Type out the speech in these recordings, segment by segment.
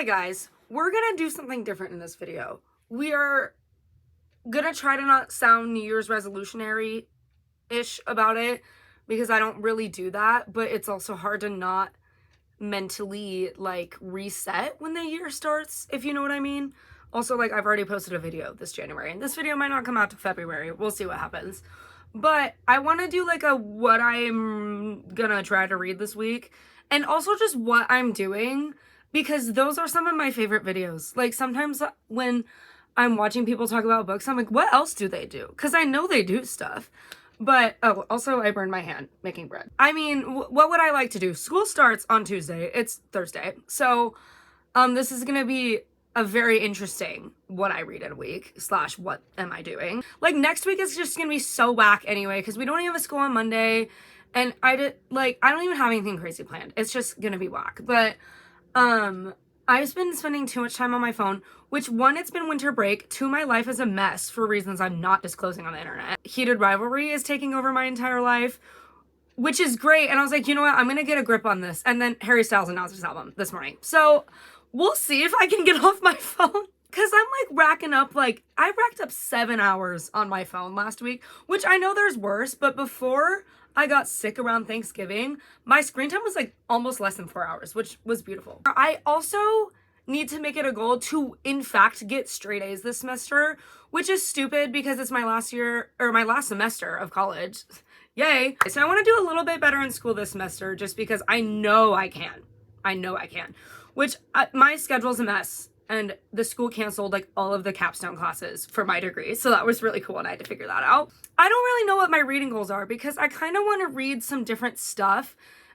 Hi guys, we're gonna do something different in this video. We are gonna try to not sound New Year's resolutionary-ish about it because I don't really do that, but it's also hard to not mentally like reset when the year starts, if you know what I mean. Also, like, I've already posted a video this January and this video might not come out till February. We'll see what happens. But I want to do like a what I'm gonna try to read this week and also just what I'm doing, because those are some of my favorite videos. Like, sometimes when I'm watching people talk about books, I'm like, what else do they do? Because I know they do stuff. But, oh, also I burned my hand making bread. I mean, what would I like to do? School starts on Tuesday. It's Thursday. So, this is gonna be a very interesting what I read in a week / what am I doing. Like, next week is just gonna be so whack anyway, because we don't even have a school on Monday. And I don't even have anything crazy planned. It's just gonna be whack. But, I've been spending too much time on my phone, which, one, it's been winter break, two, my life is a mess for reasons I'm not disclosing on the internet. Heated Rivalry is taking over my entire life, which is great. And I was like, you know what, I'm gonna get a grip on this. And then Harry Styles announced his album this morning. So we'll see if I can get off my phone. Cause I'm like racking up, like, I racked up 7 hours on my phone last week, which I know there's worse, but before I got sick around Thanksgiving, my screen time was like almost less than 4 hours, which was beautiful. I also need to make it a goal to, in fact, get straight A's this semester, which is stupid because it's my last year, or my last semester of college. Yay. So I want to do a little bit better in school this semester just because I know I can. Which, my schedule's a mess. And the school canceled like all of the capstone classes for my degree. So that was really cool and I had to figure that out. I don't really know what my reading goals are because I kind of want to read some different stuff.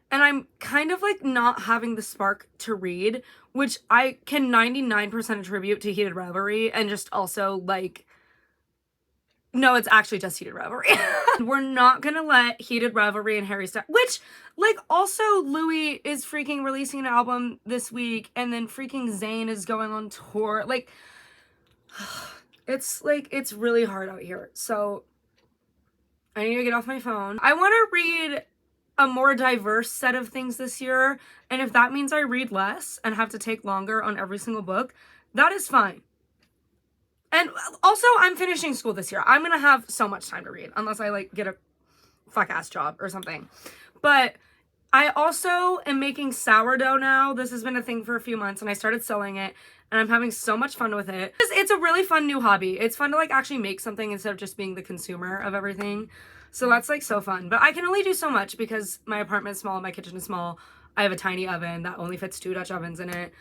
And I'm kind of like not having the spark to read, which I can 99% attribute to Heated Rivalry and just also like, no, it's actually just Heated Rivalry. We're not gonna let Heated Rivalry and Harry Styles, which, like, also Louis is freaking releasing an album this week, and then freaking Zayn is going on tour. Like, it's really hard out here. So I need to get off my phone. I want to read a more diverse set of things this year, and if that means I read less and have to take longer on every single book, that is fine. And also, I'm finishing school this year. I'm gonna have so much time to read, unless I, like, get a fuck-ass job or something. But I also am making sourdough now. This has been a thing for a few months, and I started selling it, and I'm having so much fun with it. It's a really fun new hobby. It's fun to, like, actually make something instead of just being the consumer of everything. So that's, like, so fun. But I can only do so much because my apartment is small, my kitchen is small. I have a tiny oven that only fits 2 Dutch ovens in it.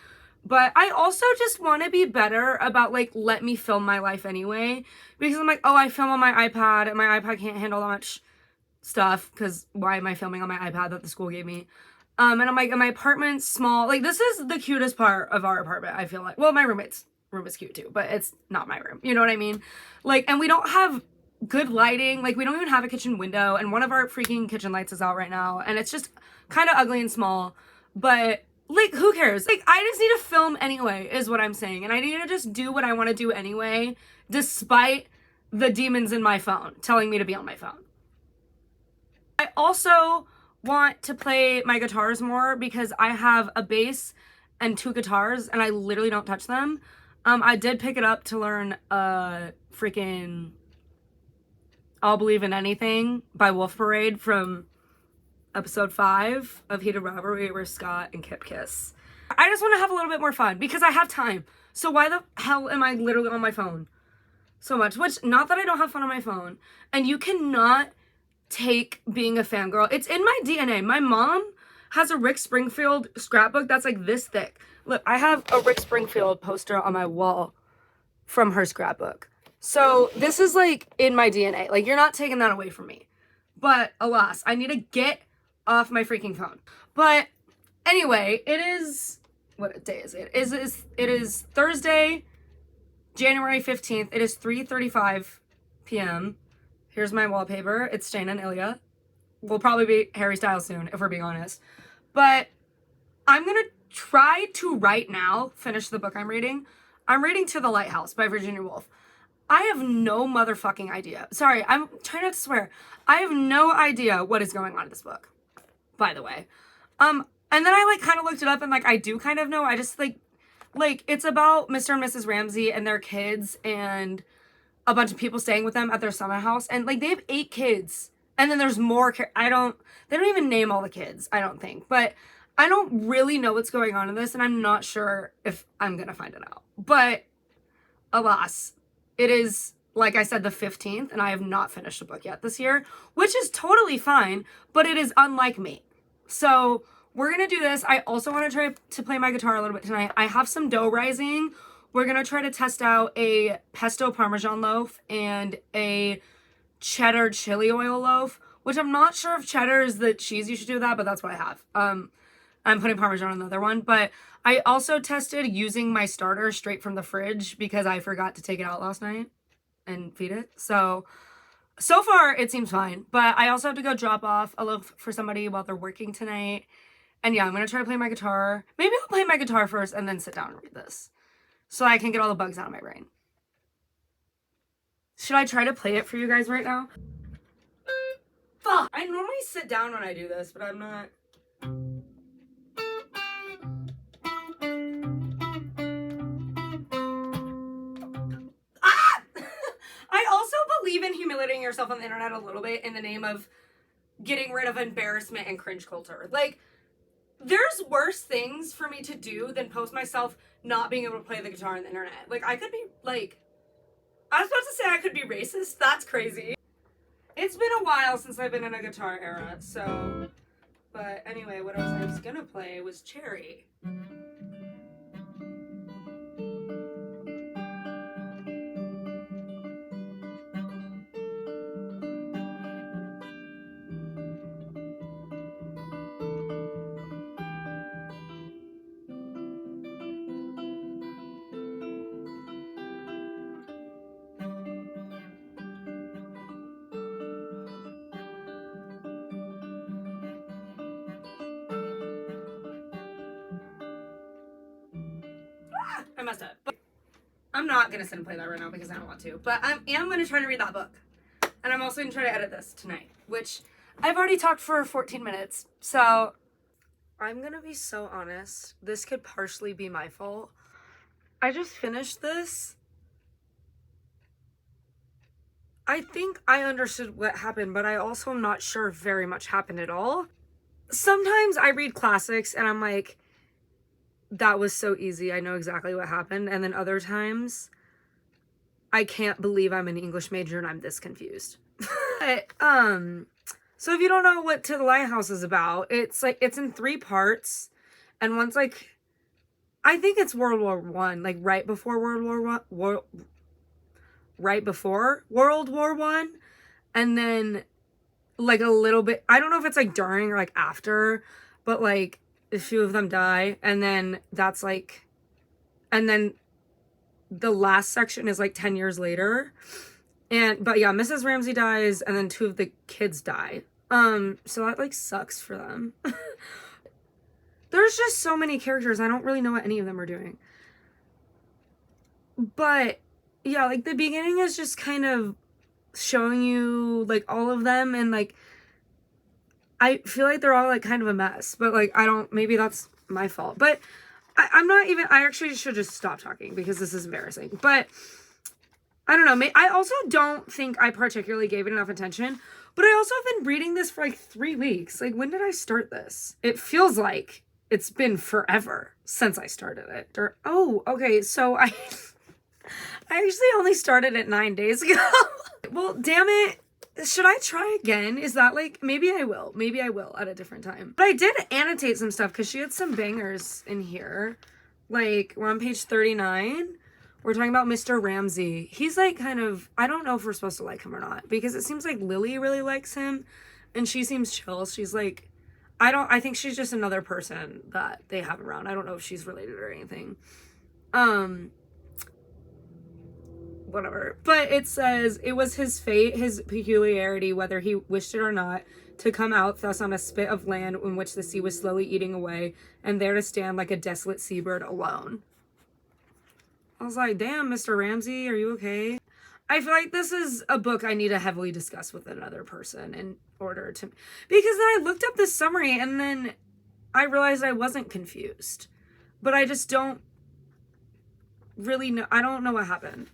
But I also just want to be better about, like, let me film my life anyway. Because I'm like, oh, I film on my iPad, and my iPad can't handle that much stuff. Because why am I filming on my iPad that the school gave me? And I'm like, my apartment's small. Like, this is the cutest part of our apartment, I feel like. Well, my roommate's room is cute, too. But it's not my room. You know what I mean? Like, and we don't have good lighting. Like, we don't even have a kitchen window. And one of our freaking kitchen lights is out right now. And it's just kind of ugly and small. But, like, who cares? Like, I just need to film anyway, is what I'm saying. And I need to just do what I want to do anyway, despite the demons in my phone telling me to be on my phone. I also want to play my guitars more because I have a bass and 2 guitars, and I literally don't touch them. I did pick it up to learn freaking I'll Believe in Anything by Wolf Parade from episode 5 of Heated Rivalry, where Scott and Kip kiss. I just want to have a little bit more fun because I have time. So why the hell am I literally on my phone so much? Which, not that I don't have fun on my phone. And you cannot take being a fangirl. It's in my DNA. My mom has a Rick Springfield scrapbook that's like this thick. Look, I have a Rick Springfield poster on my wall from her scrapbook. So this is like in my DNA. Like, you're not taking that away from me. But alas, I need to get off my freaking phone. But anyway, it is, what day is it? It is Thursday, January 15th. It is 3:35 p.m. Here's my wallpaper. It's Shane and Ilya. We'll probably be Harry Styles soon, if we're being honest. But I'm gonna try to right now finish the book I'm reading. I'm reading To the Lighthouse by Virginia Woolf. I have no motherfucking idea. Sorry, I'm trying not to swear. I have no idea what is going on in this book, by the way. And then I, like, kind of looked it up and, like, I do kind of know. I just, like, Like, it's about Mr. and Mrs. Ramsey and their kids and a bunch of people staying with them at their summer house. And, like, they have 8 kids. And then there's more. They don't even name all the kids, I don't think. But I don't really know what's going on in this, and I'm not sure if I'm going to find it out. But alas, it is, like I said, the 15th, and I have not finished a book yet this year, which is totally fine, but it is unlike me. So we're going to do this. I also want to try to play my guitar a little bit tonight. I have some dough rising. We're going to try to test out a pesto parmesan loaf and a cheddar chili oil loaf, which I'm not sure if cheddar is the cheese you should do that, but that's what I have. I'm putting parmesan on the other one, but I also tested using my starter straight from the fridge because I forgot to take it out last night and feed it. So far it seems fine, but I also have to go drop off a loaf for somebody while they're working tonight. And yeah, I'm going to try to play my guitar. Maybe I'll play my guitar first and then sit down and read this so I can get all the bugs out of my brain. Should I try to play it for you guys right now? Fuck! I normally sit down when I do this, but I'm not. Ah! I also believe in humiliating yourself on the internet a little bit in the name of getting rid of embarrassment and cringe culture. Like, there's worse things for me to do than post myself not being able to play the guitar on the internet. Like, I could be, like, I was about to say I could be racist. That's crazy. It's been a while since I've been in a guitar era, so. But anyway, what I was gonna play was Cherry. I messed up. But I'm not gonna sit and play that right now because I don't want to. But I am gonna try to read that book. And I'm also gonna try to edit this tonight, which I've already talked for 14 minutes. So I'm gonna be so honest. This could partially be my fault. I just finished this. I think I understood what happened, but I also am not sure if very much happened at all. Sometimes I read classics and I'm like, that was so easy. I know exactly what happened. And then other times, I can't believe I'm an English major and I'm this confused. But, so if you don't know what To the Lighthouse is about, it's like, it's in 3 parts. And one's like, I think it's World War One, like right before World War One. And then like a little bit, I don't know if it's like during or like after, but like, a few of them die, and then that's like, and then the last section is like 10 years later, but yeah, Mrs. Ramsey dies, and then 2 of the kids die, so that like sucks for them. There's just so many characters, I don't really know what any of them are doing, but yeah, like the beginning is just kind of showing you like all of them, and like I feel like they're all like kind of a mess, but like maybe that's my fault, but I actually should just stop talking because this is embarrassing, but I don't know, I also don't think I particularly gave it enough attention, but I also have been reading this for like 3 weeks. Like, when did I start this? It feels like it's been forever since I started it. Okay, so I actually only started it 9 days ago. Well, damn it. Should I try again? Is that like, maybe I will at a different time. But I did annotate some stuff because she had some bangers in here. Like, we're on page 39. We're talking about Mr. Ramsey. He's like kind of, I don't know if we're supposed to like him or not, because it seems like Lily really likes him and she seems chill. She's like, I think she's just another person that they have around. I don't know if she's related or anything. Whatever. But it says, it was his fate, his peculiarity, whether he wished it or not, to come out thus on a spit of land in which the sea was slowly eating away, and there to stand like a desolate seabird alone. I was like, damn, Mr. Ramsey, are you okay? I feel like this is a book I need to heavily discuss with another person in order to, because then I looked up the summary and then I realized I wasn't confused, but I just don't really know. I don't know what happened.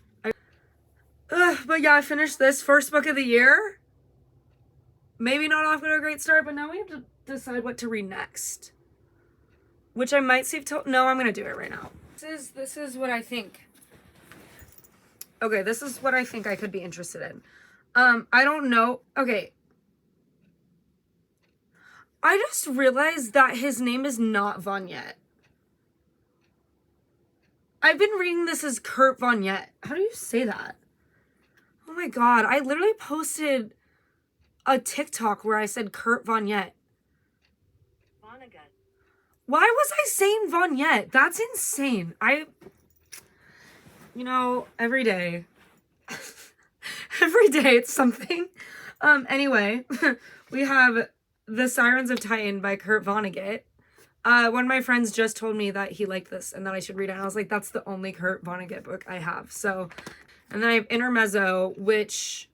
But yeah, I finished this first book of the year. Maybe not off to a great start, but now we have to decide what to read next. Which I might save till... No, I'm going to do it right now. This is what I think. Okay, this is what I think I could be interested in. I don't know. Okay. I just realized that his name is not Vonnegut. I've been reading this as Kurt Vonnegut. How do you say that? Oh my god, I literally posted a TikTok where I said Kurt Vonnegut. Vonnegut. Why was I saying Vonnegut? That's insane. You know, every day. Every day it's something. Anyway, we have The Sirens of Titan by Kurt Vonnegut. One of my friends just told me that he liked this and that I should read it. And I was like, that's the only Kurt Vonnegut book I have. So, and then I have Intermezzo, which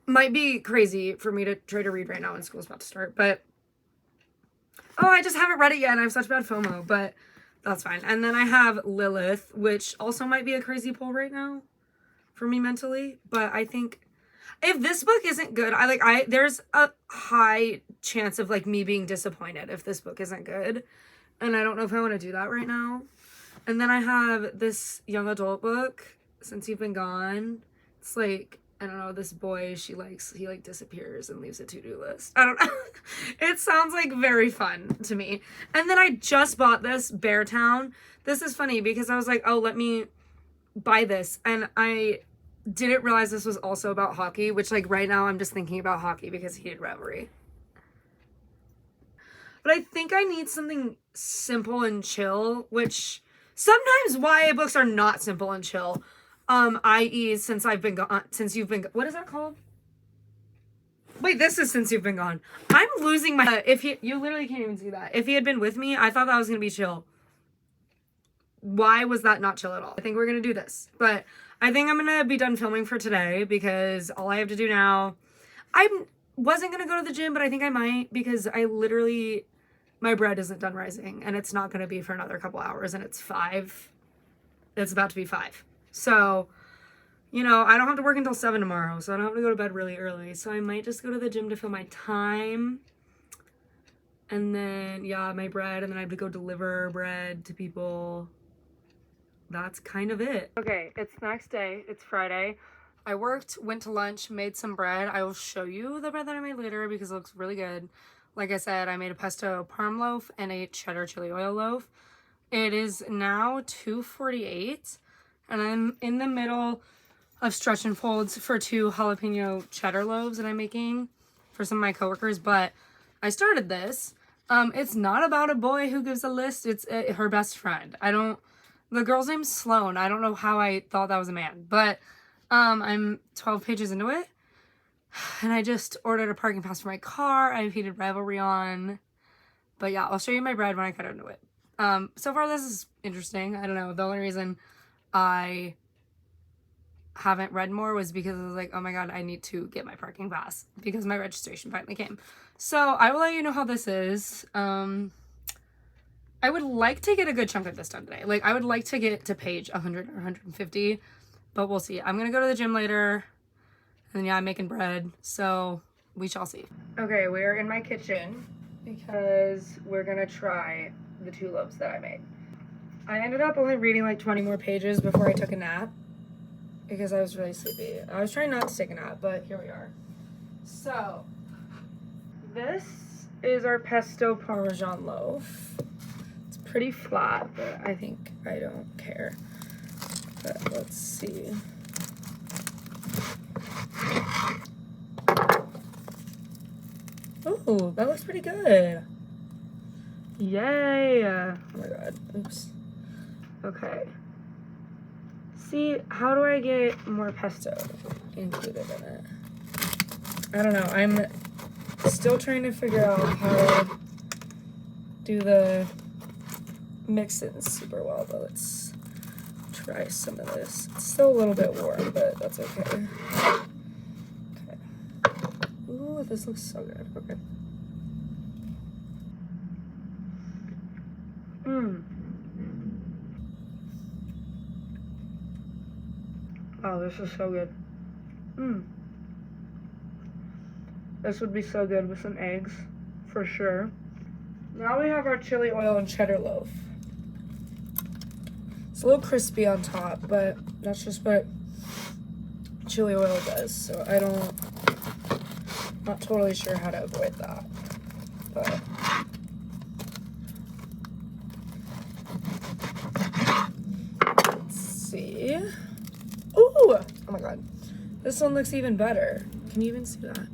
might be crazy for me to try to read right now when school's about to start. But, oh, I just haven't read it yet and I have such bad FOMO, but that's fine. And then I have Lilith, which also might be a crazy pull right now for me mentally. But I think if this book isn't good, there's a high chance of like me being disappointed if this book isn't good. And I don't know if I want to do that right now. And then I have this young adult book, Since You've Been Gone. It's like, I don't know, this boy he like disappears and leaves a to-do list. I don't know. It sounds like very fun to me. And then I just bought this, Beartown. This is funny because I was like, oh, let me buy this. And I didn't realize this was also about hockey, which like right now I'm just thinking about hockey because Heated Revelry. But I think I need something simple and chill, which sometimes YA books are not simple and chill. I.e. Since You've Been what is that called? Wait, this is Since You've Been Gone. I'm losing my, you literally can't even see that. If he had been with me, I thought that was going to be chill. Why was that not chill at all? I think we're going to do this, but I think I'm going to be done filming for today because all I have to do now, I wasn't going to go to the gym, but I think I might because my bread isn't done rising and it's not going to be for another couple hours and it's 5. It's about to be 5. So, you know, I don't have to work until 7 tomorrow, so I don't have to go to bed really early. So I might just go to the gym to fill my time. And then, yeah, my bread, and then I have to go deliver bread to people. That's kind of it. Okay, it's the next day. It's Friday. I worked, went to lunch, made some bread. I will show you the bread that I made later because it looks really good. Like I said, I made a pesto parm loaf and a cheddar chili oil loaf. It is now 2:48. And I'm in the middle of stretch and folds for 2 jalapeno cheddar loaves that I'm making for some of my coworkers. But I started this. It's not about a boy who gives a list. It's her best friend. The girl's name's Sloan. I don't know how I thought that was a man. But I'm 12 pages into it. And I just ordered a parking pass for my car. I have Heated Revelry on. But yeah, I'll show you my bread when I cut into it. So far this is interesting. I don't know. The only reason I haven't read more was because I was like, oh my god, I need to get my parking pass because my registration finally came. So I will let you know how this is. I would like to get a good chunk of this done today. Like, I would like to get to page 100 or 150, but we'll see. I'm gonna go to the gym later, and yeah, I'm making bread, so we shall see. Okay, we're in my kitchen because we're gonna try the 2 loaves that I made. I ended up only reading like 20 more pages before I took a nap because I was really sleepy. I was trying not to take a nap, but here we are. So, this is our pesto parmesan loaf. It's pretty flat, but I think I don't care. But let's see. Oh, that looks pretty good. Yay! Oh my god. Oops. Okay. See, how do I get more pesto included in it? I don't know. I'm still trying to figure out how to do the mix it super well, but let's try some of this. It's still a little bit warm, but that's okay. Okay. Ooh, this looks so good. Okay. Oh, this is so good. This would be so good with some eggs, for sure. Now we have our chili oil and cheddar loaf. It's a little crispy on top, but that's just what chili oil does, so not totally sure how to avoid that, but let's see. Ooh, oh my god, this one looks even better. Can you even see that?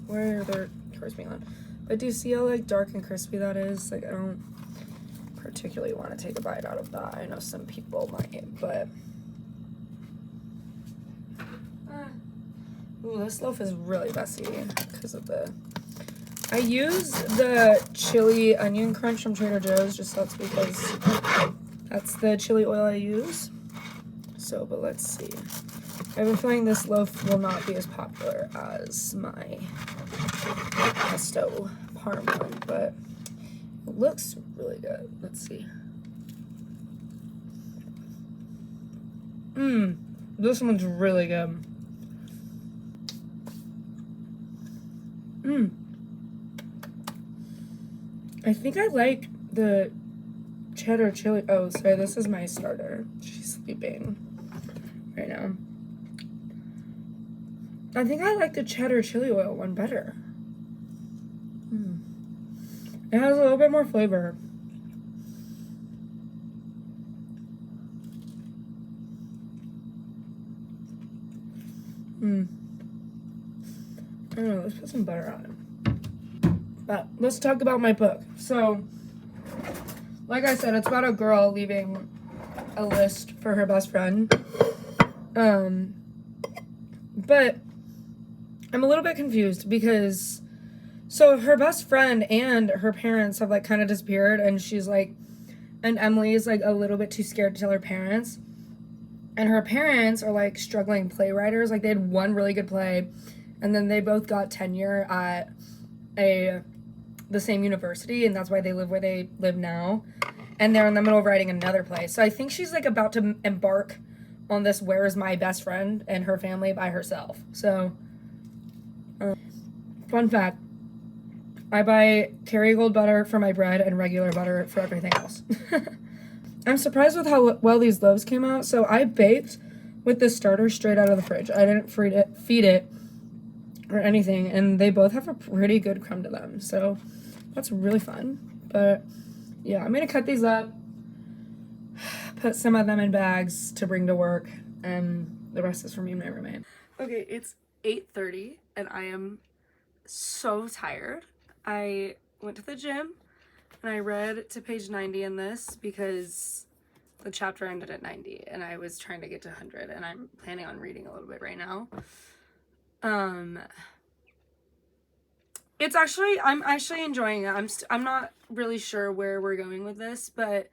Where they're crispy on? But do you see how like dark and crispy that is? Like I don't particularly want to take a bite out of that. I know some people might, but ooh, this loaf is really messy because of I use the chili onion crunch from Trader Joe's, just that's because that's the chili oil I use. So, but let's see. I have a feeling this loaf will not be as popular as my pesto parm one, but it looks really good. Let's see. This one's really good. I think I like the cheddar chili. Oh, sorry, this is my starter. She's sleeping right now. I think I like the cheddar chili oil one better. It has a little bit more flavor. I don't know, let's put some butter on it. But let's talk about my book. So, like I said, it's about a girl leaving a list for her best friend. But I'm a little bit confused because so her best friend and her parents have like kind of disappeared, and she's like, and Emily is like a little bit too scared to tell her parents. And her parents are like struggling playwriters. Like they had one really good play, and then they both got tenure at the same university, and that's why they live where they live now. And they're in the middle of writing another play. So I think she's like about to embark on this "Where is my best friend" and her family by herself. So, fun fact: I buy Kerrygold butter for my bread and regular butter for everything else. I'm surprised with how well these loaves came out. So I baked with the starter straight out of the fridge. I didn't feed it or anything, and they both have a pretty good crumb to them. So that's really fun. But yeah, I'm gonna cut these up, put some of them in bags to bring to work, and the rest is for me and my roommate. Okay, it's 8:30 and I am so tired. I went to the gym and I read to page 90 in this because the chapter ended at 90 and I was trying to get to 100, and I'm planning on reading a little bit right now. I'm actually enjoying it. I'm not really sure where we're going with this, but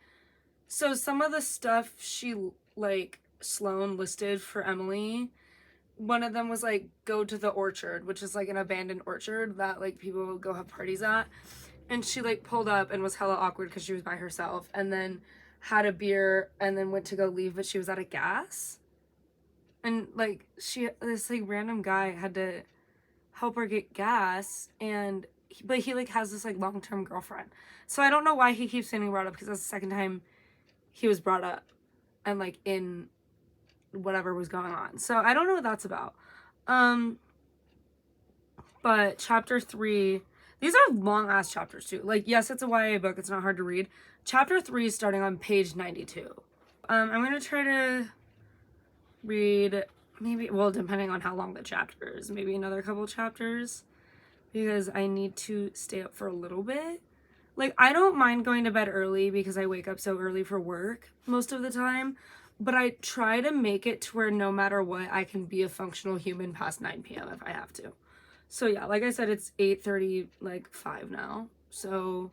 so some of the stuff she like Sloane listed for Emily, one of them was like go to the orchard, which is like an abandoned orchard that like people go have parties at. And she like pulled up and was hella awkward because she was by herself, and then had a beer and then went to go leave, but she was out of gas. And like this like random guy had to help her get gas, but he like has this like long-term girlfriend. So I don't know why he keeps getting brought up, because that's the second time he was brought up and like in whatever was going on. So I don't know what that's about. But chapter 3, these are long ass chapters too. Like, yes, it's a YA book, it's not hard to read. Chapter 3 is starting on page 92. I'm gonna try to read maybe, well, depending on how long the chapter is, maybe another couple chapters, because I need to stay up for a little bit. Like, I don't mind going to bed early because I wake up so early for work most of the time, but I try to make it to where no matter what, I can be a functional human past 9 p.m. if I have to. So yeah, like I said, it's 8:30, like 5 now. So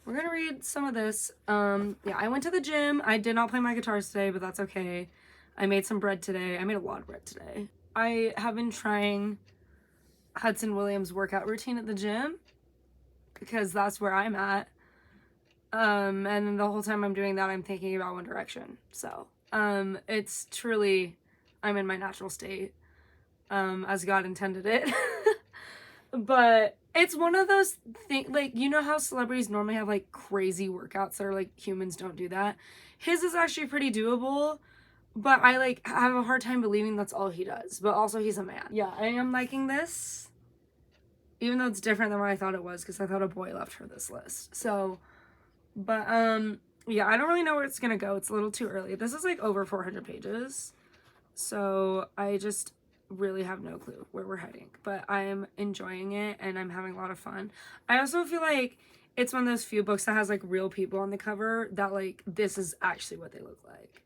we're gonna read some of this. Yeah, I went to the gym. I did not play my guitar today, but that's okay. I made some bread today. I made a lot of bread today. I have been trying Hudson Williams' workout routine at the gym because that's where I'm at. And then the whole time I'm doing that, I'm thinking about One Direction. So, it's truly I'm in my natural state, as God intended it. But it's one of those things, like, you know how celebrities normally have like crazy workouts that are like humans don't do that? His is actually pretty doable, but I like have a hard time believing that's all he does. But also he's a man. Yeah, I am liking this, even though it's different than what I thought it was, because I thought a boy left her this list. So, but yeah, I don't really know where it's gonna go. It's a little too early. This is like over 400 pages, so I just really have no clue where we're heading, but I'm enjoying it and I'm having a lot of fun. I also feel like it's one of those few books that has like real people on the cover that like this is actually what they look like.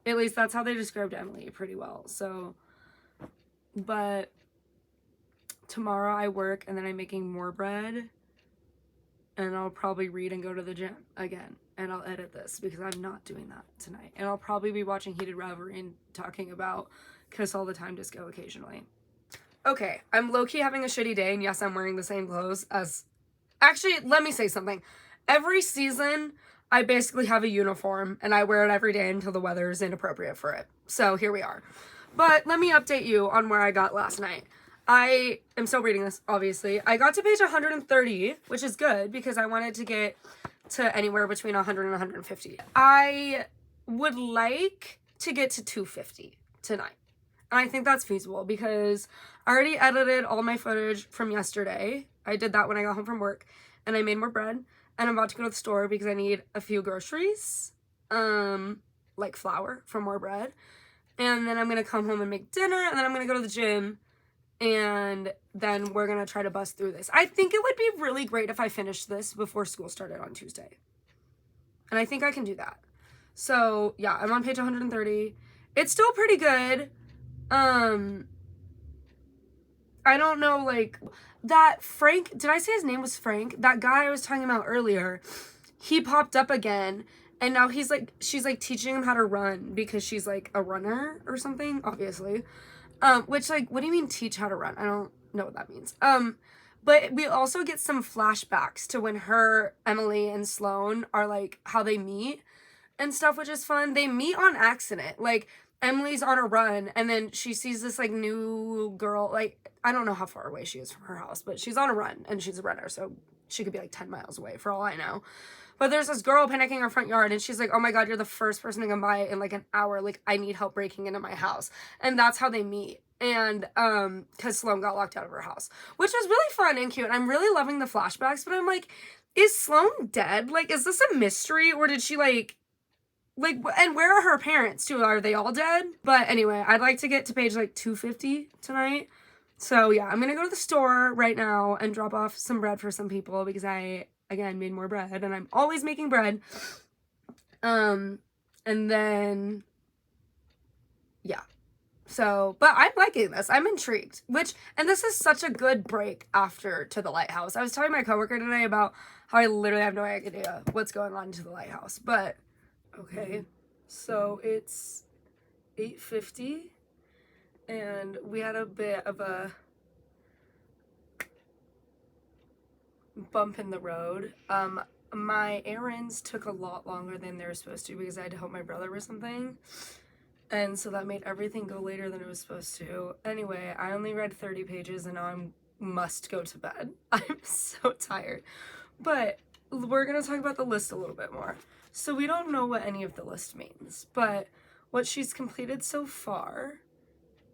At least that's how they described Emily pretty well. So, but tomorrow I work and then I'm making more bread and I'll probably read and go to the gym again, and I'll edit this because I'm not doing that tonight, and I'll probably be watching Heated Revelry and talking about Kiss All the Time Disco occasionally. Okay, I'm low-key having a shitty day, and yes, I'm wearing the same clothes as... Actually, let me say something. Every season, I basically have a uniform, and I wear it every day until the weather is inappropriate for it. So here we are. But let me update you on where I got last night. I am still reading this, obviously. I got to page 130, which is good, because I wanted to get to anywhere between 100 and 150. I would like to get to 250 tonight. And I think that's feasible because I already edited all my footage from yesterday. I did that when I got home from work, and I made more bread, and I'm about to go to the store because I need a few groceries, like flour for more bread, and then I'm gonna come home and make dinner, and then I'm gonna go to the gym, and then we're gonna try to bust through this. I think it would be really great if I finished this before school started on Tuesday, and I think I can do that. So yeah, I'm on page 130. It's still pretty good. I don't know, like, that Frank, did I say his name was Frank? That guy I was talking about earlier, he popped up again, and now he's like, she's like teaching him how to run because she's like a runner or something, obviously. Which, like, what do you mean teach how to run? I don't know what that means. But we also get some flashbacks to when her, Emily, and Sloane are like how they meet and stuff, which is fun. They meet on accident. Like, Emily's on a run, and then she sees this, like, new girl, like, I don't know how far away she is from her house, but she's on a run, and she's a runner, so she could be, like, 10 miles away, for all I know. But there's this girl panicking in her front yard, and she's like, oh my god, you're the first person to come by in, like, an hour, like, I need help breaking into my house. And that's how they meet, and, because Sloane got locked out of her house, which was really fun and cute. I'm really loving the flashbacks, but I'm like, is Sloane dead? Like, is this a mystery, or did she, like, and where are her parents too? Are they all dead? But anyway, I'd like to get to page like 250 tonight. So yeah, I'm gonna go to the store right now and drop off some bread for some people because I, again, made more bread, and I'm always making bread. And then, yeah. So, but I'm liking this. I'm intrigued. And this is such a good break after To the Lighthouse. I was telling my coworker today about how I literally have no idea what's going on to the Lighthouse, but okay, so it's 8:50, and we had a bit of a bump in the road. My errands took a lot longer than they were supposed to because I had to help my brother with something, and so that made everything go later than it was supposed to. Anyway, I only read 30 pages, and now I must go to bed. I'm so tired, but we're gonna talk about the list a little bit more. So we don't know what any of the list means, but what she's completed so far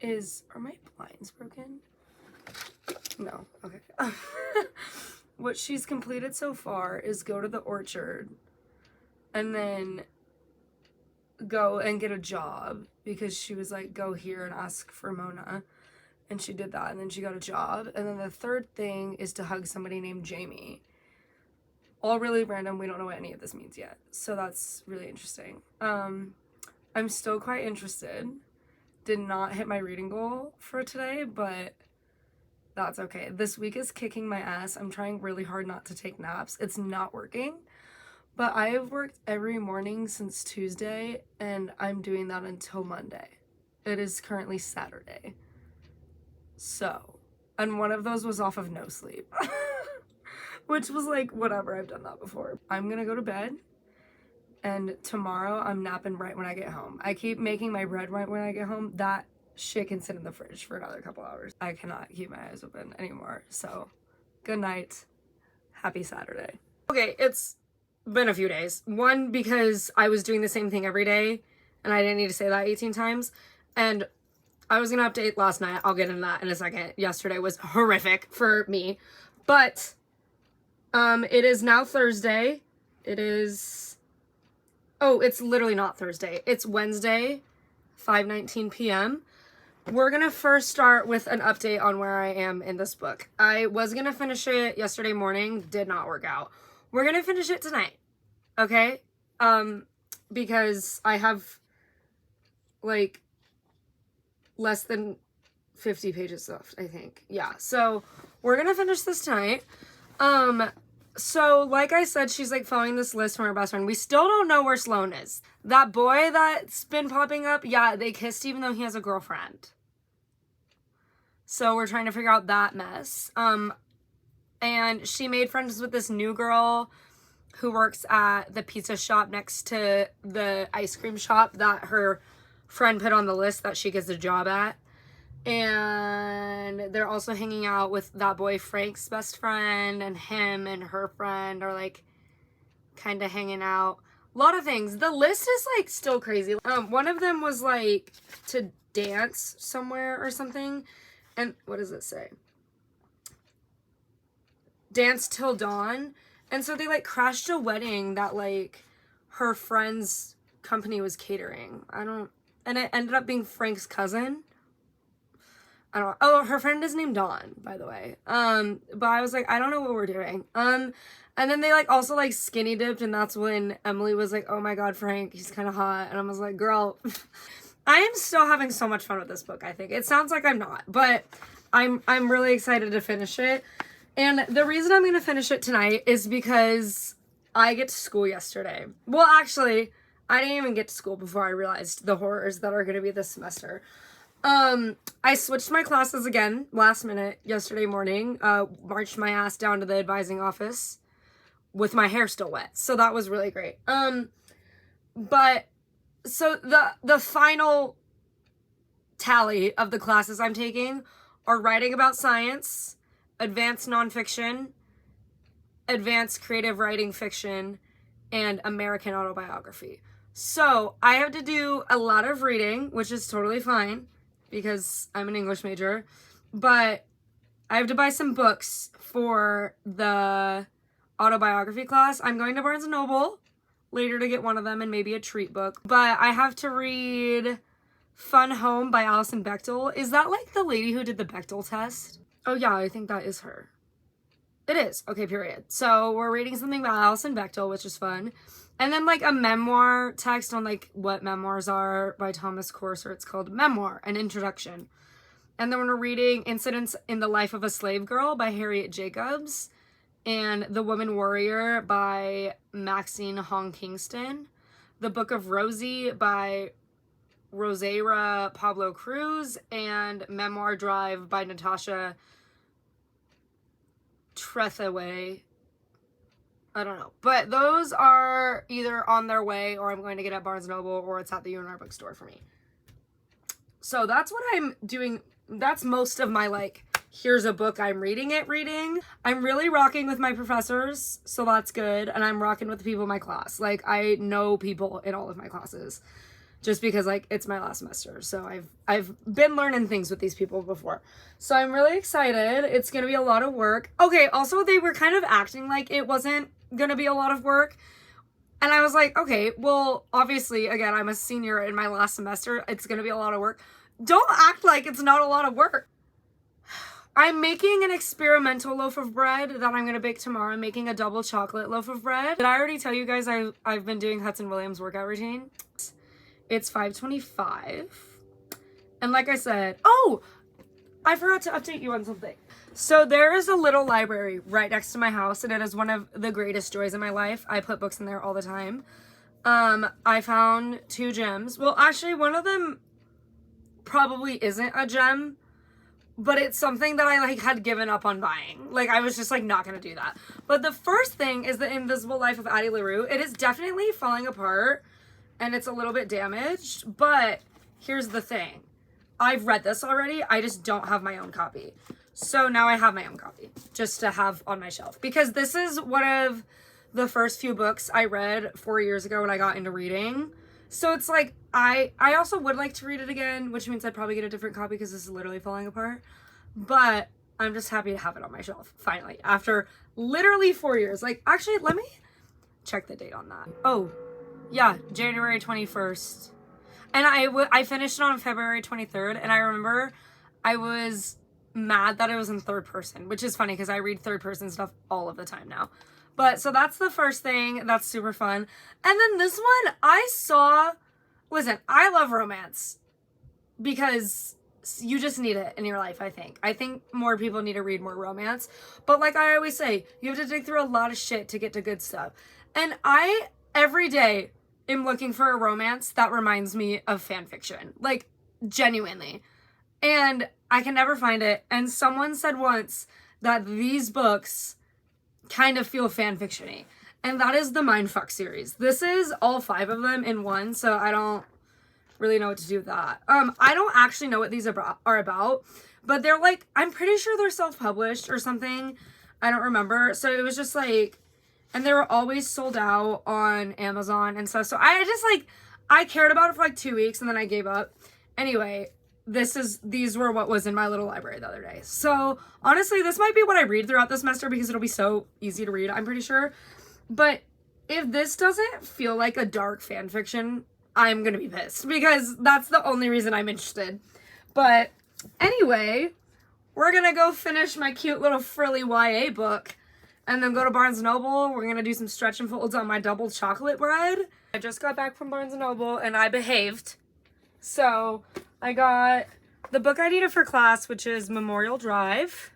is... Are my blinds broken? No. Okay. What she's completed so far is go to the orchard and then go and get a job because she was like, go here and ask for Mona. And she did that, and then she got a job. And then the third thing is to hug somebody named Jamie. All really random. We don't know what any of this means yet, so that's really interesting. I'm still quite interested. Did not hit my reading goal for today, but that's okay. This week is kicking my ass. I'm trying really hard not to take naps. It's not working, but I have worked every morning since Tuesday, and I'm doing that until Monday. It is currently Saturday, so, and one of those was off of no sleep. Which was like, whatever, I've done that before. I'm gonna go to bed, and tomorrow I'm napping right when I get home. I keep making my bread right when I get home. That shit can sit in the fridge for another couple hours. I cannot keep my eyes open anymore. So, good night. Happy Saturday. Okay, it's been a few days. One, because I was doing the same thing every day, and I didn't need to say that 18 times. And I was gonna update last night. I'll get into that in a second. Yesterday was horrific for me. But, it is now Thursday. It is... Oh, it's literally not Thursday. It's Wednesday, 5:19 p.m. We're gonna first start with an update on where I am in this book. I was gonna finish it yesterday morning, did not work out. We're gonna finish it tonight, okay? Because I have, like, less than 50 pages left, I think. Yeah, so we're gonna finish this tonight. So, like I said, she's, like, following this list from her best friend. We still don't know where Sloan is. That boy that's been popping up, yeah, they kissed even though he has a girlfriend. So, we're trying to figure out that mess. And she made friends with this new girl who works at the pizza shop next to the ice cream shop that her friend put on the list that she gets a job at. And they're also hanging out with that boy Frank's best friend, and him and her friend are, like, kind of hanging out. A lot of things. The list is, like, still crazy. One of them was, like, to dance somewhere or something. And what does it say? Dance till dawn. And so they, like, crashed a wedding that, like, her friend's company was catering. And it ended up being Frank's cousin. Oh, her friend is named Dawn, by the way. But I was like, I don't know what we're doing. And then they, like, also, like, skinny dipped, and that's when Emily was like, oh my god, Frank, he's kind of hot. And I was like, girl, I am still having so much fun with this book, I think. It sounds like I'm not, but I'm really excited to finish it. And the reason I'm going to finish it tonight is because I get to school yesterday. Well, actually, I didn't even get to school before I realized the horrors that are going to be this semester. I switched my classes again last minute yesterday morning, marched my ass down to the advising office with my hair still wet. So that was really great. But so the final tally of the classes I'm taking are writing about science, advanced nonfiction, advanced creative writing fiction, and American autobiography. So I have to do a lot of reading, which is totally fine because I'm an English major, but I have to buy some books for the autobiography class. I'm going to Barnes & Noble later to get one of them and maybe a treat book, but I have to read Fun Home by Alison Bechdel. Is that like the lady who did the Bechdel test? Oh yeah, I think that is her. It is. Okay, period. So we're reading something by Alison Bechdel, which is fun. And then, like, a memoir text on, like, what memoirs are by Thomas Corser. It's called Memoir, an Introduction. And then we're reading Incidents in the Life of a Slave Girl by Harriet Jacobs. And The Woman Warrior by Maxine Hong Kingston. The Book of Rosie by Rosaira Pablo Cruz. And Memoir Drive by Natasha Trethewey. I don't know. But those are either on their way, or I'm going to get at Barnes & Noble, or it's at the UNR bookstore for me. So that's what I'm doing. That's most of my, like, here's a book, I'm reading it reading. I'm really rocking with my professors, so that's good. And I'm rocking with the people in my class. Like, I know people in all of my classes just because, like, it's my last semester. So I've been learning things with these people before. So I'm really excited. It's going to be a lot of work. Okay, also, they were kind of acting like it wasn't gonna be a lot of work, and I was like, okay, well, obviously, again, I'm a senior in my last semester, it's gonna be a lot of work. Don't act like it's not a lot of work. I'm making an experimental loaf of bread that I'm gonna bake tomorrow. I'm making a double chocolate loaf of bread. Did I already tell you guys I've been doing Hudson Williams workout routine? It's 5:25, and like I said, oh, I forgot to update you on something. So there is a little library right next to my house, and it is one of the greatest joys in my life. I put books in there all the time. I found 2 gems. Well, actually, one of them probably isn't a gem, but it's something that I, like, had given up on buying. Like, I was just, like, not gonna do that. But the first thing is The Invisible Life of Addie LaRue. It is definitely falling apart, and it's a little bit damaged, but here's the thing. I've read this already. I just don't have my own copy. So now I have my own copy just to have on my shelf, because this is one of the first few books I read 4 years ago when I got into reading. So it's like, I also would like to read it again, which means I'd probably get a different copy because this is literally falling apart. But I'm just happy to have it on my shelf, finally, after literally 4 years. Like, actually, let me check the date on that. Oh, yeah, January 21st. And I finished it on February 23rd, and I remember I was mad that it was in third person, which is funny because I read third person stuff all of the time now. But so that's the first thing. That's super fun. And then this one listen, I love romance because you just need it in your life, I think. I think more people need to read more romance. But like I always say, you have to dig through a lot of shit to get to good stuff. And I, every day, am looking for a romance that reminds me of fan fiction. Like, genuinely. And I can never find it. And someone said once that these books kind of feel fan fiction-y. And that is the Mindfuck series. This is all 5 of them in one, so I don't really know what to do with that. I don't actually know what these are about, but they're like, I'm pretty sure they're self-published or something. I don't remember. So it was just like, and they were always sold out on Amazon and stuff. So I cared about it for like 2 weeks and then I gave up. Anyway, these were what was in my little library the other day. So honestly, this might be what I read throughout the semester because it'll be so easy to read, I'm pretty sure. But if this doesn't feel like a dark fan fiction, I'm gonna be pissed because that's the only reason I'm interested. But anyway, we're gonna go finish my cute little frilly YA book and then go to Barnes & Noble. We're gonna do some stretch and folds on my double chocolate bread. I just got back from Barnes & Noble and I behaved. So I got the book I needed for class, which is Memorial Drive.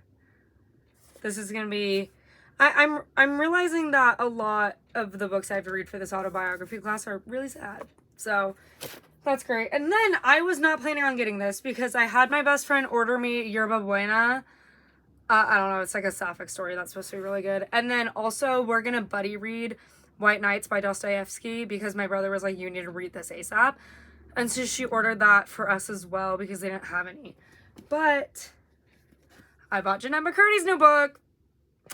This is gonna be, I'm realizing that a lot of the books I have to read for this autobiography class are really sad. So that's great. And then I was not planning on getting this because I had my best friend order me Yerba Buena. I don't know, it's like a sapphic story that's supposed to be really good. And then also we're gonna buddy read White Nights by Dostoevsky because my brother was like, you need to read this ASAP. And so she ordered that for us as well because they didn't have any. But I bought Jennette McCurdy's new book.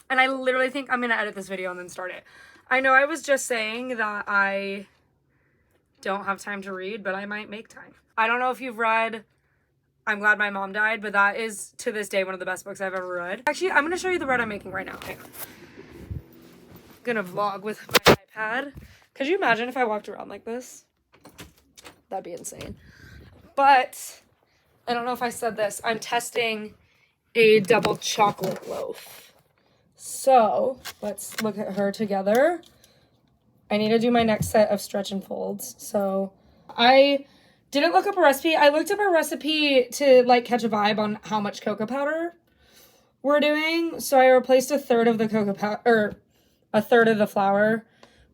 And I literally think I'm going to edit this video and then start it. I know I was just saying that I don't have time to read, but I might make time. I don't know if you've read I'm Glad My Mom Died, but that is, to this day, one of the best books I've ever read. Actually, I'm going to show you the bread I'm making right now. Hang on. I'm going to vlog with my iPad. Could you imagine if I walked around like this? That'd be insane. But I don't know if I said this. I'm testing a double chocolate loaf. So let's look at her together. I need to do my next set of stretch and folds. So I didn't look up a recipe. I looked up a recipe to like catch a vibe on how much cocoa powder we're doing. So I replaced a third of the cocoa powder, or a third of the flour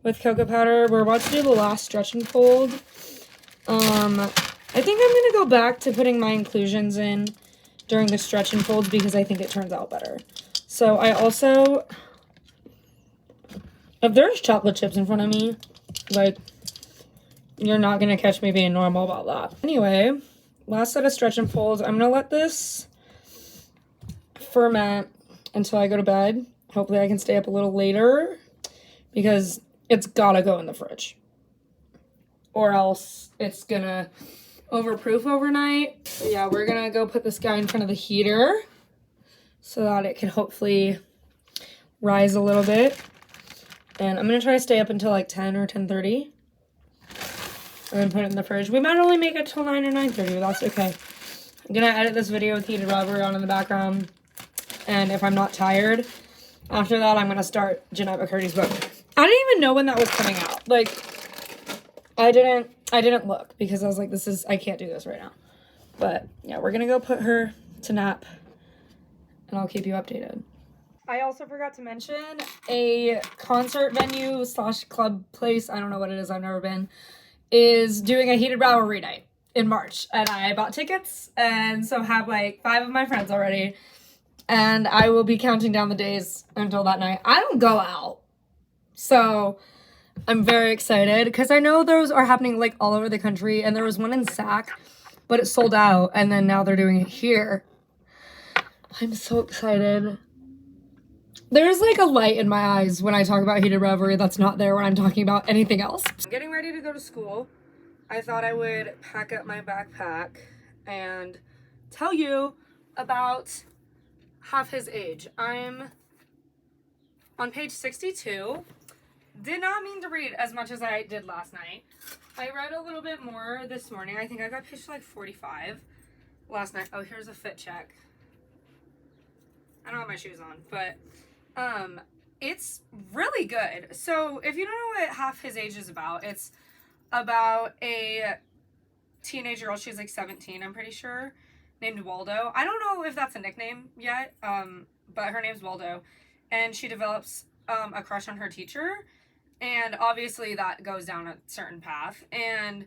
with cocoa powder. We're about to do the last stretch and fold. I think I'm going to go back to putting my inclusions in during the stretch and folds because I think it turns out better. So I also, if there's chocolate chips in front of me, like, you're not going to catch me being normal about that. Anyway, last set of stretch and folds. I'm going to let this ferment until I go to bed. Hopefully I can stay up a little later because it's got to go in the fridge. Or else it's going to overproof overnight. So yeah, we're going to go put this guy in front of the heater so that it can hopefully rise a little bit. And I'm going to try to stay up until like 10 or 10:30. And then put it in the fridge. We might only make it till 9 or 9:30, but that's okay. I'm going to edit this video with heated rubber on in the background. And if I'm not tired, after that, I'm going to start Jennette McCurdy's book. I didn't even know when that was coming out. Like, I didn't look because I was like, I can't do this right now. But yeah, we're going to go put her to nap. And I'll keep you updated. I also forgot to mention a concert venue / club place, I don't know what it is, I've never been, is doing a heated Ravelry night in March. And I bought tickets and so have like 5 of my friends already. And I will be counting down the days until that night. I don't go out. So I'm very excited because I know those are happening like all over the country. And there was one in Sac but it sold out, and then now they're doing it here. I'm so excited. There's like a light in my eyes when I talk about Heated Revelry that's not there when I'm talking about anything else. I'm getting ready to go to school. I thought I would pack up my backpack and tell you about Half His Age. I'm on page 62. Did not mean to read as much as I did last night. I read a little bit more this morning. I think I got page like 45 last night. Oh, here's a fit check. I don't have my shoes on, but it's really good. So if you don't know what Half His Age is about, it's about a teenage girl. She's like 17, I'm pretty sure, named Waldo. I don't know if that's a nickname yet, but her name's Waldo, and she develops a crush on her teacher, and obviously that goes down a certain path. And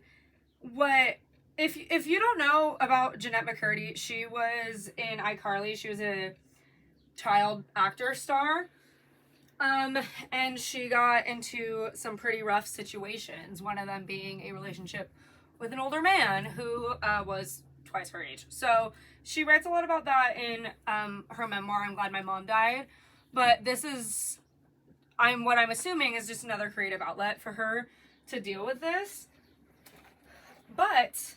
if you don't know about Jeanette McCurdy, she was in iCarly. She was a child actor star, and she got into some pretty rough situations, one of them being a relationship with an older man who was twice her age. So she writes a lot about that in her memoir, I'm Glad My Mom Died. But this is, what I'm assuming is just another creative outlet for her to deal with this. But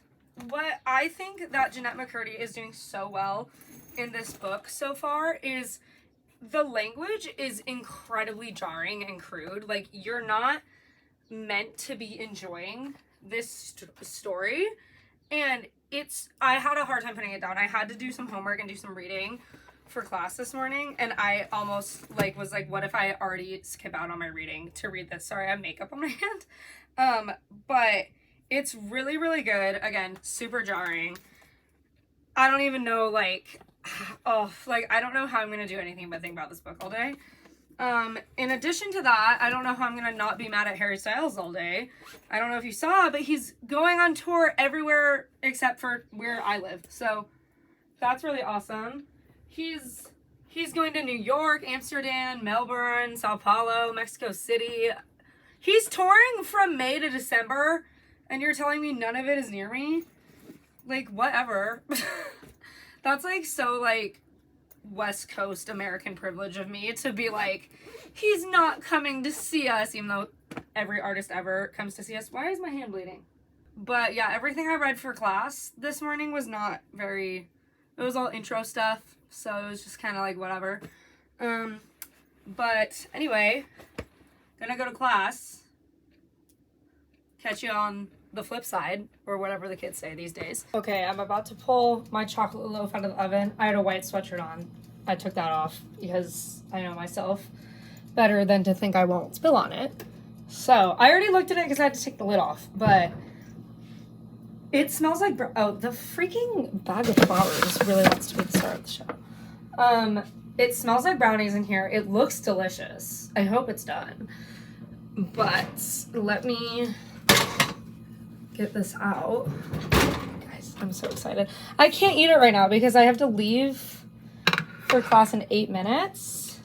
what I think that Jeanette McCurdy is doing so well in this book so far is the language is incredibly jarring and crude. Like, you're not meant to be enjoying this story, and I had a hard time putting it down. I had to do some homework and do some reading for class this morning, and I almost was like, what if I already skip out on my reading to read this? Sorry, I have makeup on my hand. But it's really, really good. Again, super jarring. I don't even know, I don't know how I'm gonna do anything but think about this book all day. In addition to that, I don't know how I'm gonna not be mad at Harry Styles all day. I don't know if you saw, but he's going on tour everywhere except for where I live. So that's really awesome. He's going to New York, Amsterdam, Melbourne, Sao Paulo, Mexico City. He's touring from May to December, and you're telling me none of it is near me? Like, whatever. That's so West Coast American privilege of me to be like, he's not coming to see us, even though every artist ever comes to see us. Why is my hand bleeding? But yeah, everything I read for class this morning was not very, it was all intro stuff, so it was just kind of whatever. But anyway, gonna go to class. Catch you on the flip side, or whatever the kids say these days. Okay, I'm about to pull my chocolate loaf out of the oven. I had a white sweatshirt on. I took that off because I know myself better than to think I won't spill on it. So I already looked at it because I had to take the lid off, but it smells like, oh, the freaking bag of flowers really wants to be the star of the show. It smells like brownies in here. It looks delicious. I hope it's done. But let me get this out. Guys, I'm so excited. I can't eat it right now because I have to leave for class in 8 minutes.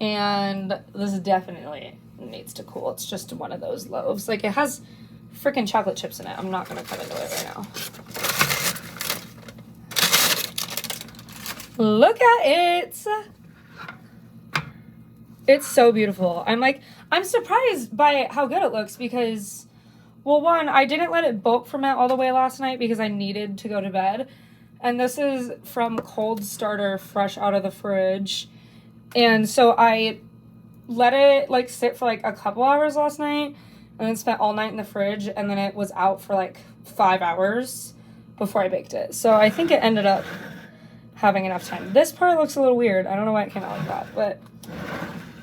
And this definitely needs to cool. It's just one of those loaves. It has freaking chocolate chips in it. I'm not going to cut into it right now. Look at it. It's so beautiful. I'm surprised by how good it looks because, well, one, I didn't let it bulk ferment all the way last night because I needed to go to bed. And this is from Cold Starter, fresh out of the fridge. And so I let it sit for a couple hours last night and then spent all night in the fridge, and then it was out for 5 hours before I baked it. So I think it ended up having enough time. This part looks a little weird. I don't know why it came out like that, but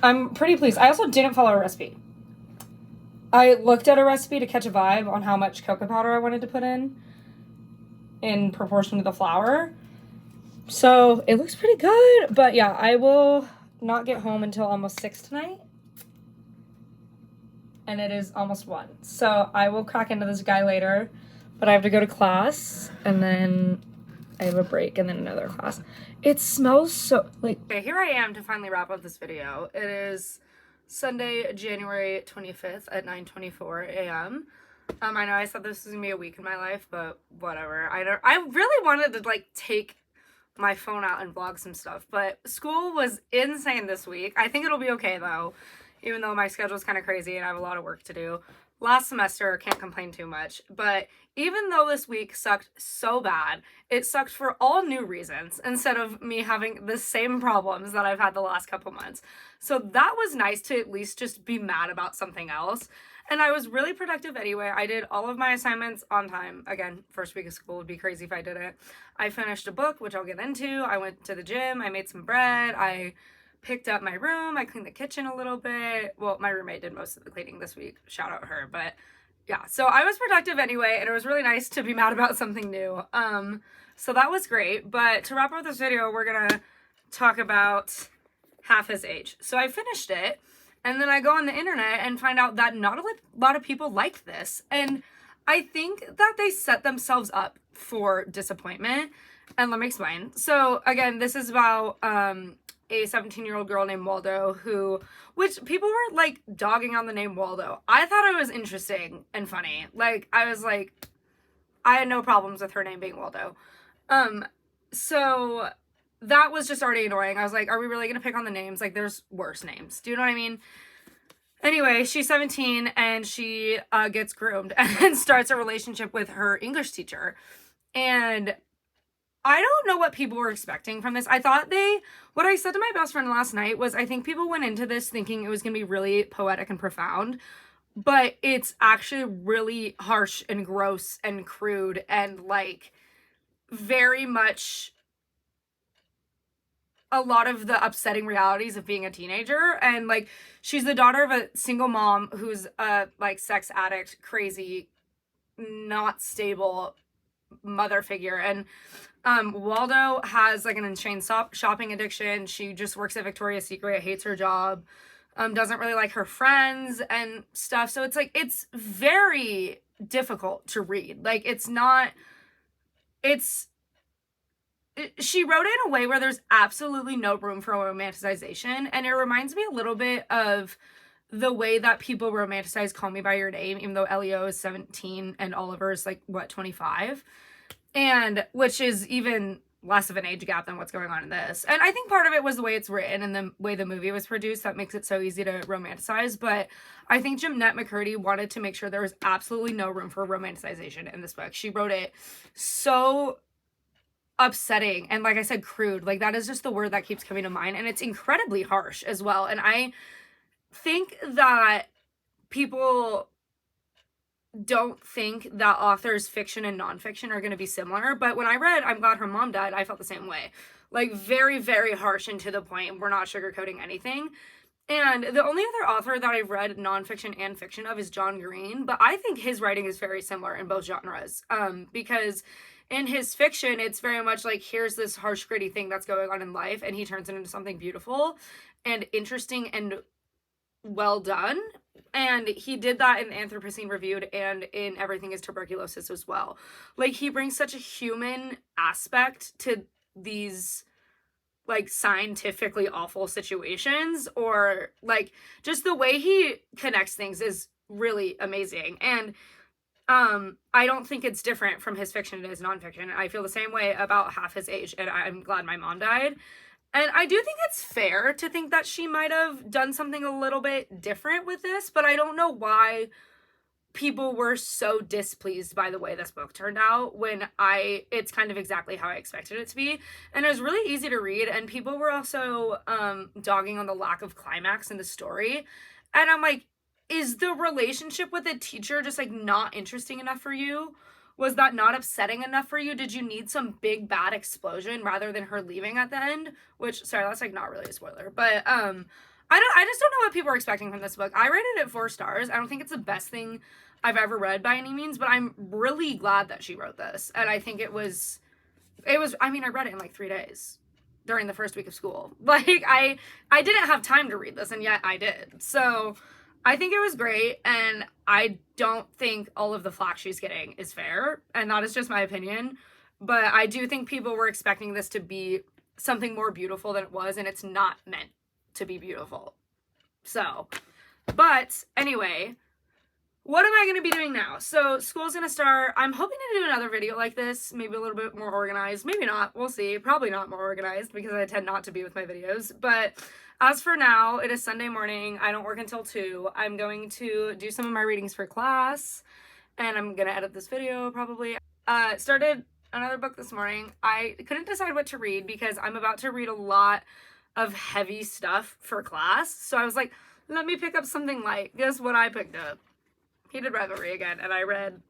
I'm pretty pleased. I also didn't follow a recipe. I looked at a recipe to catch a vibe on how much cocoa powder I wanted to put in proportion to the flour. So it looks pretty good, but yeah, I will not get home until almost 6 tonight. And it is almost 1. So I will crack into this guy later, but I have to go to class, and then I have a break, and then another class. It smells so, Okay, here I am to finally wrap up this video. It is Sunday, January 25th at 9:24 a.m. I know I said this was gonna be a week in my life, but whatever. I really wanted to like take my phone out and vlog some stuff, but school was insane this week. I think it'll be okay though, even though my schedule's kind of crazy and I have a lot of work to do. Last semester, can't complain too much, but even though this week sucked so bad, it sucked for all new reasons instead of me having the same problems that I've had the last couple months. So that was nice to at least just be mad about something else. And I was really productive anyway. I did all of my assignments on time. Again, first week of school would be crazy if I didn't. I finished a book, which I'll get into. I went to the gym. I made some bread. I picked up my room. I cleaned the kitchen a little bit. Well, my roommate did most of the cleaning this week. Shout out her. But yeah, so I was productive anyway, and it was really nice to be mad about something new. So that was great. But to wrap up this video, we're gonna talk about Half His Age. So I finished it, and then I go on the internet and find out that not a lot of people liked this. And I think that they set themselves up for disappointment. And let me explain. So again, this is about a 17-year-old girl named Waldo which people were like dogging on the name Waldo. I thought it was interesting and funny. Like, I was like, I had no problems with her name being Waldo. So that was just already annoying. I was like, are we really gonna pick on the names? Like, there's worse names. Do you know what I mean? Anyway, she's 17 and she gets groomed and starts a relationship with her English teacher. And I don't know what people were expecting from this. What I said to my best friend last night was I think people went into this thinking it was going to be really poetic and profound, but it's actually really harsh and gross and crude and like very much a lot of the upsetting realities of being a teenager. And like, she's the daughter of a single mom who's a like sex addict, crazy, not stable mother figure. And Waldo has like an insane shopping addiction. She just works at Victoria's Secret, hates her job, doesn't really like her friends and stuff. So it's like, it's very difficult to read. Like, she wrote it in a way where there's absolutely no room for romanticization. And it reminds me a little bit of the way that people romanticize Call Me By Your Name, even though Elio is 17 and Oliver is like, what, 25? And which is even less of an age gap than what's going on in this. And I think part of it was the way it's written and the way the movie was produced that makes it so easy to romanticize. But I think Jennette McCurdy wanted to make sure there was absolutely no room for romanticization in this book. She wrote it so upsetting and, like I said, crude. Like, that is just the word that keeps coming to mind. And it's incredibly harsh as well. And I think that people don't think that authors' fiction and nonfiction are going to be similar. But when I read I'm Glad Her Mom Died, I felt the same way. Like, very, very harsh and to the point. We're not sugarcoating anything. And the only other author that I've read nonfiction and fiction of is John Green. But I think his writing is very similar in both genres. Because in his fiction, it's very much like, here's this harsh, gritty thing that's going on in life, and he turns it into something beautiful and interesting and well done. And he did that in Anthropocene Reviewed and in Everything is Tuberculosis as well. Like, he brings such a human aspect to these like scientifically awful situations, or like just the way he connects things is really amazing. And I don't think it's different from his fiction and his nonfiction. I feel the same way about Half His Age and I'm Glad My Mom Died. And I do think it's fair to think that she might have done something a little bit different with this, but I don't know why people were so displeased by the way this book turned out when it's kind of exactly how I expected it to be. And it was really easy to read, and people were also dogging on the lack of climax in the story. And I'm like, is the relationship with the teacher just like not interesting enough for you? Was that not upsetting enough for you? Did you need some big bad explosion rather than her leaving at the end? Which, sorry, that's like not really a spoiler, but I just don't know what people were expecting from this book. I rated it 4 stars. I don't think it's the best thing I've ever read by any means, but I'm really glad that she wrote this. And I think it was, I mean, I read it in like 3 days during the first week of school. Like, I didn't have time to read this, and yet I did. So I think it was great, and I don't think all of the flack she's getting is fair, and that is just my opinion. But I do think people were expecting this to be something more beautiful than it was, and it's not meant to be beautiful. So, but anyway, what am I going to be doing now? So school's going to start. I'm hoping to do another video like this, maybe a little bit more organized. Maybe not. We'll see. Probably not more organized because I tend not to be with my videos. But as for now, it is Sunday morning. I don't work until 2. I'm going to do some of my readings for class, and I'm going to edit this video probably. Started another book this morning. I couldn't decide what to read because I'm about to read a lot of heavy stuff for class. So I was like, let me pick up something light. Guess what I picked up? Heated Revelry again, and I read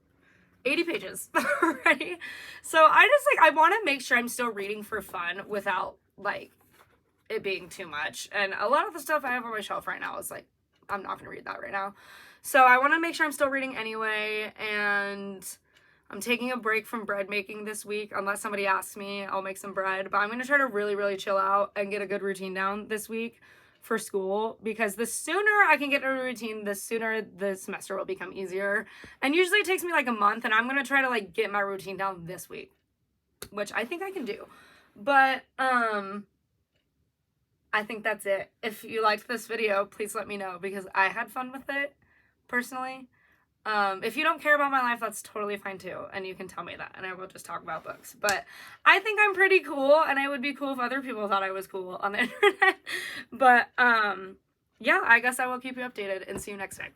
80 pages already. So I want to make sure I'm still reading for fun without like it being too much. And a lot of the stuff I have on my shelf right now is like, I'm not gonna read that right now. So I want to make sure I'm still reading anyway, and I'm taking a break from bread making this week. Unless somebody asks me, I'll make some bread, but I'm gonna try to really, really chill out and get a good routine down this week for school, because the sooner I can get a routine, the sooner the semester will become easier. And usually it takes me like a month, and I'm going to try to like get my routine down this week, which I think I can do. But I think that's it. If you liked this video, please let me know, because I had fun with it personally. If you don't care about my life, that's totally fine too, and you can tell me that, and I will just talk about books. But I think I'm pretty cool, and it would be cool if other people thought I was cool on the internet. But yeah, I guess I will keep you updated, and see you next time.